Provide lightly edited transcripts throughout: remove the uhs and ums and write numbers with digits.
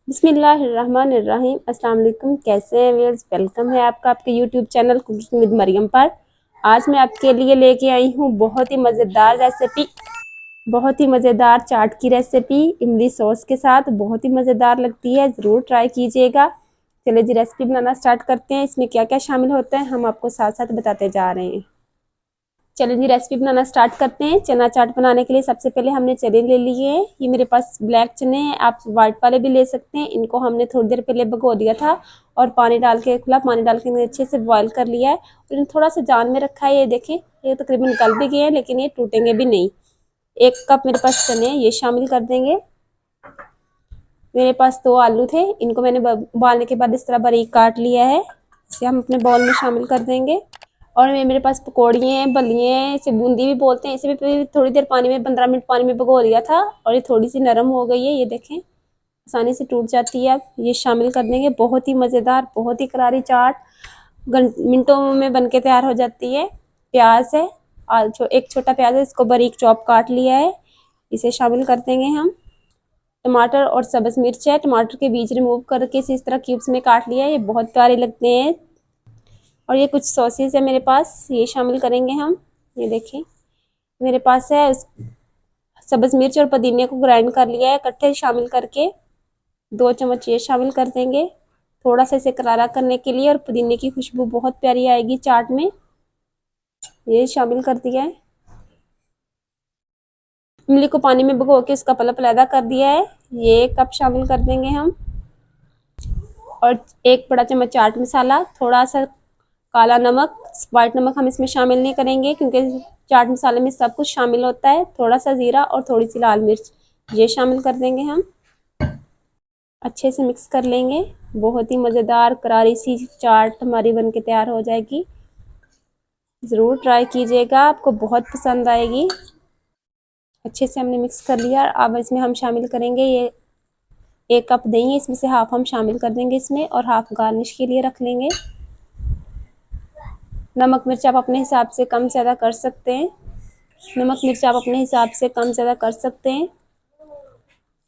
बिस्मिल्लाहिर्रहमानिर्रहीम। अस्सलाम वालेकुम। कैसे हैं व्यूअर्स? वेलकम है आपका आपके YouTube channel cooking with Mariam पर। आज मैं आपके लिए लेके आई हूँ बहुत ही मज़ेदार रेसिपी, बहुत ही मज़ेदार चाट की रेसिपी इमली सॉस के साथ। बहुत ही मज़ेदार लगती है, ज़रूर ट्राई कीजिएगा। चलिए जी रेसिपी बनाना स्टार्ट करते हैं। इसमें क्या क्या शामिल होता है हम आपको साथ साथ बताते जा रहे हैं। चलिए जी रेसिपी बनाना स्टार्ट करते हैं। चना चाट बनाने के लिए सबसे पहले हमने चने ले लिए हैं। ये मेरे पास ब्लैक चने हैं, आप वाइट वाले भी ले सकते हैं। इनको हमने थोड़ी देर पहले भिगो दिया था और पानी डाल के, खुला पानी डाल के अच्छे से बॉईल कर लिया है और इन्हें थोड़ा सा जान में रखा है। ये देखें, ये तकरीबन गल भी गए हैं लेकिन ये टूटेंगे भी नहीं। 1 कप मेरे पास चने, ये शामिल कर देंगे। मेरे पास 2 आलू थे, इनको मैंने उबालने के बाद इस तरह बारीक काट लिया है। इसे हम अपने बाउल में शामिल कर देंगे। और मेरे पास पकौड़ियाँ हैं, बल्लियाँ हैं, इसे बूंदी भी बोलते हैं। इसे भी थोड़ी देर पानी में 15 मिनट पानी में भिगो दिया था और ये थोड़ी सी नरम हो गई है। ये देखें, आसानी से टूट जाती है। अब ये शामिल कर देंगे। बहुत ही मज़ेदार, बहुत ही करारी चाट मिनटों में बन के तैयार हो जाती है। प्याज है, एक छोटा प्याज है, इसको बारीक चॉप काट लिया है, इसे शामिल कर देंगे हम। टमाटर और सब्ज़ मिर्च है, टमाटर के बीज रिमूव करके इसे इस तरह क्यूब्स में काट लिया है। ये बहुत प्यारे लगते हैं। और ये कुछ सॉसेस है मेरे पास, ये शामिल करेंगे हम। ये देखें, मेरे पास है सब्ज़ मिर्च और पुदीने को ग्राइंड कर लिया है इकट्ठे शामिल करके। 2 चम्मच ये शामिल कर देंगे, थोड़ा सा इसे करारा करने के लिए, और पुदीने की खुशबू बहुत प्यारी आएगी चाट में। ये शामिल कर दिया है। इमली को पानी में भिगो के उसका पल्प अलहदा कर दिया है, ये 1 कप शामिल कर देंगे हम। और 1 बड़ा चम्मच चाट मसाला, थोड़ा सा काला नमक, व्हाइट नमक हम इसमें शामिल नहीं करेंगे क्योंकि चाट मसाले में सब कुछ शामिल होता है। थोड़ा सा जीरा और थोड़ी सी लाल मिर्च, ये शामिल कर देंगे हम। अच्छे से मिक्स कर लेंगे। बहुत ही मज़ेदार करारी सी चाट हमारी बनके तैयार हो जाएगी। ज़रूर ट्राई कीजिएगा, आपको बहुत पसंद आएगी। अच्छे से हमने मिक्स कर लिया। अब इसमें हम शामिल करेंगे ये 1 कप दही है, इसमें से हाफ हम शामिल कर देंगे इसमें, और हाफ गार्निश के लिए रख लेंगे। नमक मिर्च आप अपने हिसाब से कम ज़्यादा कर सकते हैं। नमक मिर्च आप अपने हिसाब से कम ज़्यादा कर सकते हैं।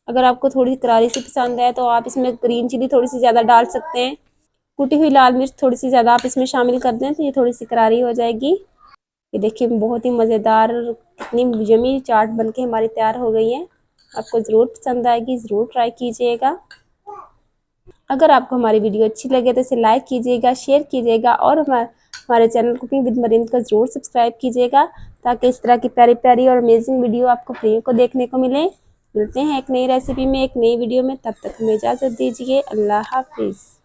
अगर आपको थोड़ी करारी सी पसंद है तो आप इसमें ग्रीन चिली थोड़ी सी ज़्यादा डाल सकते हैं। कुटी हुई लाल मिर्च थोड़ी सी ज़्यादा आप इसमें शामिल कर दें तो ये थोड़ी सी करारी हो जाएगी। ये देखिए, बहुत ही मज़ेदार, इतनी यमी चाट बनके हमारी तैयार हो गई है। आपको ज़रूर पसंद आएगी, ज़रूर ट्राई कीजिएगा। अगर आपको हमारी वीडियो अच्छी लगे तो इसे लाइक कीजिएगा, शेयर कीजिएगा और हमारे चैनल कुकिंग विद मरियम को ज़रूर सब्सक्राइब कीजिएगा ताकि इस तरह की प्यारी प्यारी और अमेजिंग वीडियो आपको फ्री को देखने को मिले। मिलते हैं एक नई रेसिपी में, एक नई वीडियो में। तब तक हमें इजाज़त दीजिए। अल्लाह हाफिज़।